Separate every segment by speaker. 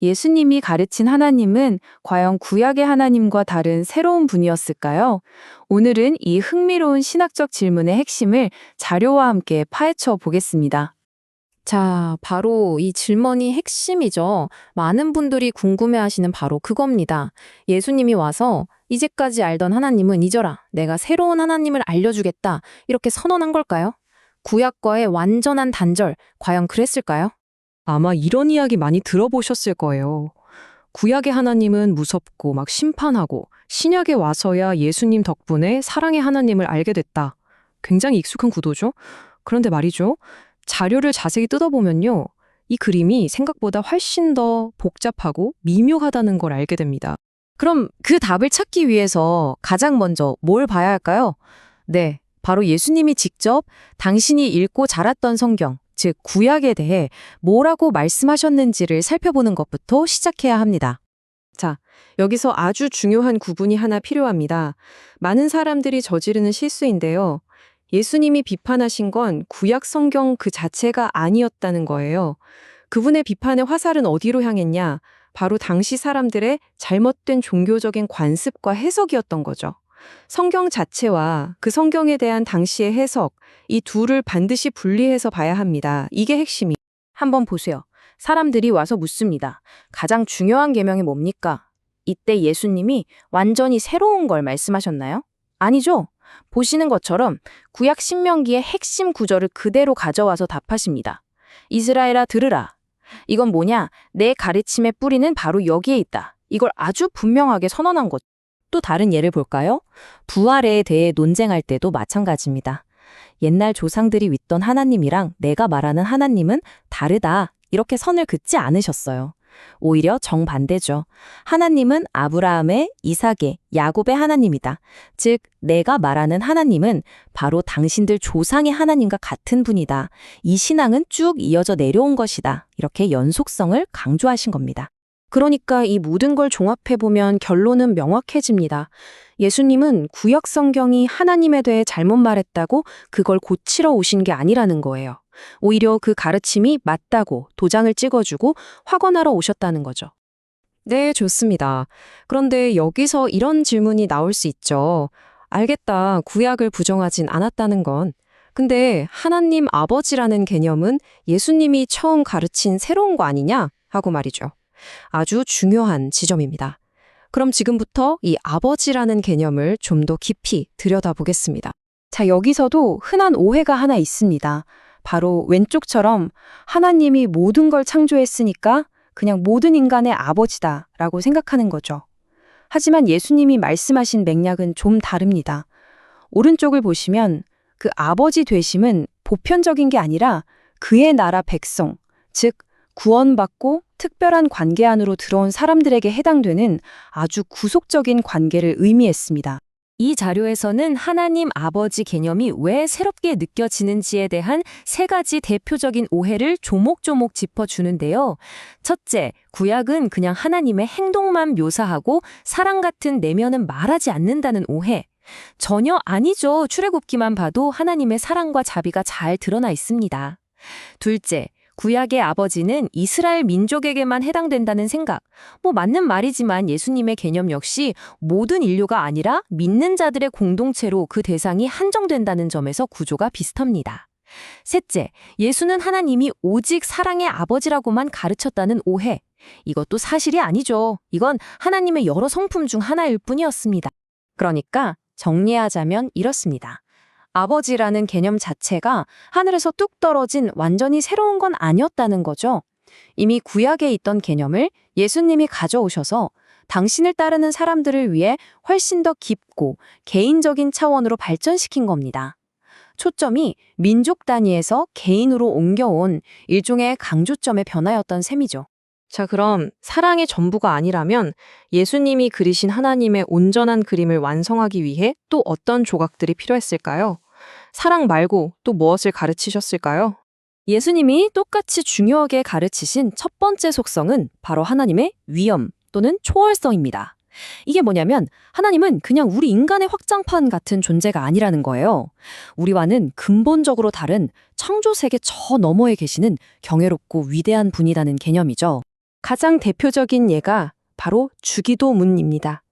Speaker 1: 예수님이 가르친 하나님은 과연 구약의 하나님과 다른 새로운 분이었을까요? 오늘은 이 흥미로운 신학적 질문의 핵심을 자료와 함께 파헤쳐 보겠습니다.
Speaker 2: 자, 바로 이 질문이 핵심이죠. 많은 분들이 궁금해하시는 바로 그겁니다. 예수님이 와서 이제까지 알던 하나님은 잊어라. 내가 새로운 하나님을 알려주겠다. 이렇게 선언한 걸까요? 구약과의 완전한 단절, 과연 그랬을까요?
Speaker 3: 아마 이런 이야기 많이 들어보셨을 거예요. 구약의 하나님은 무섭고 막 심판하고 신약에 와서야 예수님 덕분에 사랑의 하나님을 알게 됐다. 굉장히 익숙한 구도죠? 그런데 말이죠. 자료를 자세히 뜯어보면요. 이 그림이 생각보다 훨씬 더 복잡하고 미묘하다는 걸 알게 됩니다.
Speaker 1: 그럼 그 답을 찾기 위해서 가장 먼저 뭘 봐야 할까요? 네, 바로 예수님이 직접 당신이 읽고 자랐던 성경, 즉 구약에 대해 뭐라고 말씀하셨는지를 살펴보는 것부터 시작해야 합니다.
Speaker 3: 자, 여기서 아주 중요한 구분이 하나 필요합니다. 많은 사람들이 저지르는 실수인데요. 예수님이 비판하신 건 구약 성경 그 자체가 아니었다는 거예요. 그분의 비판의 화살은 어디로 향했냐? 바로 당시 사람들의 잘못된 종교적인 관습과 해석이었던 거죠. 성경 자체와 그 성경에 대한 당시의 해석, 이 둘을 반드시 분리해서 봐야 합니다. 이게 핵심이.
Speaker 1: 한번 보세요. 사람들이 와서 묻습니다. 가장 중요한 계명이 뭡니까? 이때 예수님이 완전히 새로운 걸 말씀하셨나요? 아니죠. 보시는 것처럼 구약 신명기의 핵심 구절을 그대로 가져와서 답하십니다. 이스라엘아 들으라. 이건 뭐냐? 내 가르침의 뿌리는 바로 여기에 있다. 이걸 아주 분명하게 선언한 것. 또 다른 예를 볼까요? 부활에 대해 논쟁할 때도 마찬가지입니다. 옛날 조상들이 믿던 하나님이랑 내가 말하는 하나님은 다르다. 이렇게 선을 긋지 않으셨어요. 오히려 정반대죠. 하나님은 아브라함의, 이삭의, 야곱의 하나님이다. 즉, 내가 말하는 하나님은 바로 당신들 조상의 하나님과 같은 분이다. 이 신앙은 쭉 이어져 내려온 것이다. 이렇게 연속성을 강조하신 겁니다. 그러니까 이 모든 걸 종합해보면 결론은 명확해집니다. 예수님은 구약 성경이 하나님에 대해 잘못 말했다고 그걸 고치러 오신 게 아니라는 거예요. 오히려 그 가르침이 맞다고 도장을 찍어주고 확언하러 오셨다는 거죠.
Speaker 3: 네, 좋습니다. 그런데 여기서 이런 질문이 나올 수 있죠. 알겠다. 구약을 부정하진 않았다는 건. 근데 하나님 아버지라는 개념은 예수님이 처음 가르친 새로운 거 아니냐? 하고 말이죠. 아주 중요한 지점입니다. 그럼 지금부터 이 아버지라는 개념을 좀 더 깊이 들여다보겠습니다.
Speaker 1: 자, 여기서도 흔한 오해가 하나 있습니다. 바로 왼쪽처럼 하나님이 모든 걸 창조했으니까 그냥 모든 인간의 아버지다라고 생각하는 거죠. 하지만 예수님이 말씀하신 맥락은 좀 다릅니다. 오른쪽을 보시면 그 아버지 되심은 보편적인 게 아니라 그의 나라 백성, 즉 구원받고 특별한 관계 안으로 들어온 사람들에게 해당되는 아주 구속적인 관계를 의미했습니다. 이 자료에서는 하나님 아버지 개념이 왜 새롭게 느껴지는지에 대한 세 가지 대표적인 오해를 조목조목 짚어주는데요. 첫째, 구약은 그냥 하나님의 행동만 묘사하고 사랑 같은 내면은 말하지 않는다는 오해. 전혀 아니죠. 출애굽기만 봐도 하나님의 사랑과 자비가 잘 드러나 있습니다. 둘째, 구약의 아버지는 이스라엘 민족에게만 해당된다는 생각. 맞는 말이지만 예수님의 개념 역시 모든 인류가 아니라 믿는 자들의 공동체로 그 대상이 한정된다는 점에서 구조가 비슷합니다. 셋째, 예수는 하나님이 오직 사랑의 아버지라고만 가르쳤다는 오해. 이것도 사실이 아니죠. 이건 하나님의 여러 성품 중 하나일 뿐이었습니다. 그러니까 정리하자면 이렇습니다. 아버지라는 개념 자체가 하늘에서 뚝 떨어진 완전히 새로운 건 아니었다는 거죠. 이미 구약에 있던 개념을 예수님이 가져오셔서 당신을 따르는 사람들을 위해 훨씬 더 깊고 개인적인 차원으로 발전시킨 겁니다. 초점이 민족 단위에서 개인으로 옮겨온 일종의 강조점의 변화였던 셈이죠.
Speaker 3: 자, 그럼 사랑의 전부가 아니라면 예수님이 그리신 하나님의 온전한 그림을 완성하기 위해 또 어떤 조각들이 필요했을까요? 사랑 말고 또 무엇을 가르치셨을까요?
Speaker 1: 예수님이 똑같이 중요하게 가르치신 첫 번째 속성은 바로 하나님의 위엄 또는 초월성입니다. 이게 뭐냐면 하나님은 그냥 우리 인간의 확장판 같은 존재가 아니라는 거예요. 우리와는 근본적으로 다른 창조 세계 저 너머에 계시는 경외롭고 위대한 분이라는 개념이죠. 가장 대표적인 예가 바로 주기도문입니다.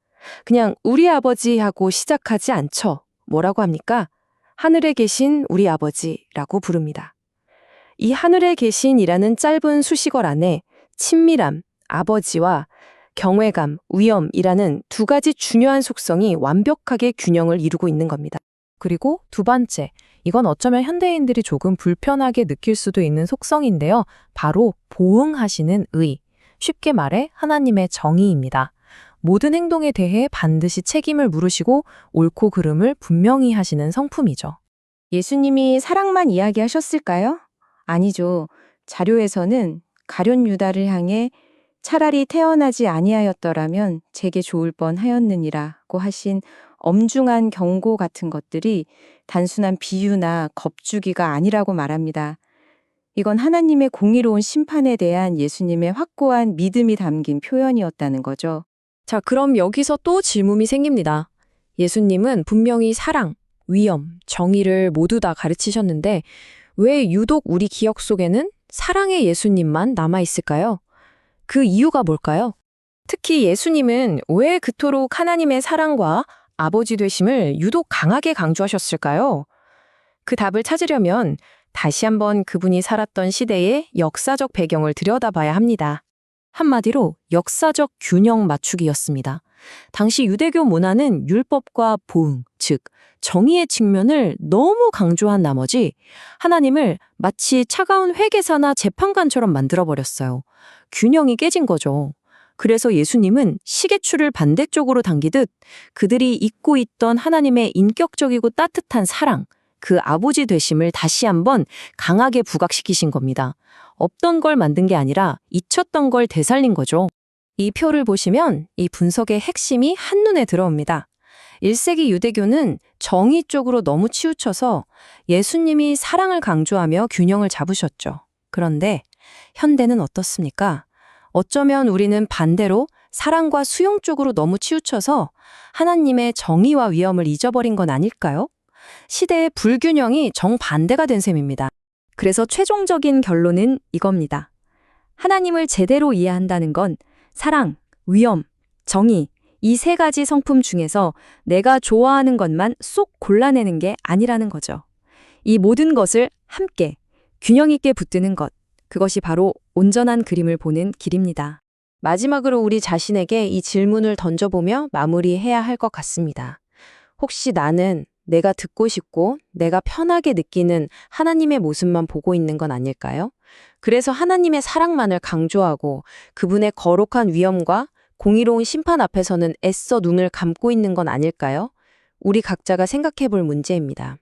Speaker 1: 그냥 우리 아버지 하고 시작하지 않죠. 뭐라고 합니까? 하늘에 계신 우리 아버지라고 부릅니다. 이 하늘에 계신이라는 짧은 수식어 안에 친밀함, 아버지와 경외감, 위엄이라는 두 가지 중요한 속성이 완벽하게 균형을 이루고 있는 겁니다. 그리고 두 번째, 이건 어쩌면 현대인들이 조금 불편하게 느낄 수도 있는 속성인데요. 바로 보응하시는 의. 쉽게 말해 하나님의 정의입니다. 모든 행동에 대해 반드시 책임을 물으시고 옳고 그름을 분명히 하시는 성품이죠.
Speaker 4: 예수님이 사랑만 이야기하셨을까요? 아니죠. 자료에서는 가룟 유다를 향해 차라리 태어나지 아니하였더라면 제게 좋을 뻔하였느니라고 하신 엄중한 경고 같은 것들이 단순한 비유나 겁주기가 아니라고 말합니다. 이건 하나님의 공의로운 심판에 대한 예수님의 확고한 믿음이 담긴 표현이었다는 거죠.
Speaker 1: 자, 그럼 여기서 또 질문이 생깁니다. 예수님은 분명히 사랑, 위엄, 정의를 모두 다 가르치셨는데 왜 유독 우리 기억 속에는 사랑의 예수님만 남아있을까요? 그 이유가 뭘까요? 특히 예수님은 왜 그토록 하나님의 사랑과 아버지 되심을 유독 강하게 강조하셨을까요? 그 답을 찾으려면 다시 한번 그분이 살았던 시대의 역사적 배경을 들여다봐야 합니다. 한마디로 역사적 균형 맞추기였습니다. 당시 유대교 문화는 율법과 보응, 즉 정의의 측면을 너무 강조한 나머지 하나님을 마치 차가운 회계사나 재판관처럼 만들어버렸어요. 균형이 깨진 거죠. 그래서 예수님은 시계추를 반대쪽으로 당기듯 그들이 잊고 있던 하나님의 인격적이고 따뜻한 사랑, 그 아버지 되심을 다시 한번 강하게 부각시키신 겁니다. 없던 걸 만든 게 아니라 잊혔던 걸 되살린 거죠. 이 표를 보시면 이 분석의 핵심이 한눈에 들어옵니다. 1세기 유대교는 정의 쪽으로 너무 치우쳐서 예수님이 사랑을 강조하며 균형을 잡으셨죠. 그런데 현대는 어떻습니까? 어쩌면 우리는 반대로 사랑과 수용 쪽으로 너무 치우쳐서 하나님의 정의와 위엄을 잊어버린 건 아닐까요? 시대의 불균형이 정반대가 된 셈입니다. 그래서 최종적인 결론은 이겁니다. 하나님을 제대로 이해한다는 건 사랑, 위엄, 정의, 이 세 가지 성품 중에서 내가 좋아하는 것만 쏙 골라내는 게 아니라는 거죠. 이 모든 것을 함께 균형 있게 붙드는 것, 그것이 바로 온전한 그림을 보는 길입니다. 마지막으로 우리 자신에게 이 질문을 던져보며 마무리해야 할 것 같습니다. 혹시 나는 내가 듣고 싶고 내가 편하게 느끼는 하나님의 모습만 보고 있는 건 아닐까요? 그래서 하나님의 사랑만을 강조하고 그분의 거룩한 위엄과 공의로운 심판 앞에서는 애써 눈을 감고 있는 건 아닐까요? 우리 각자가 생각해 볼 문제입니다.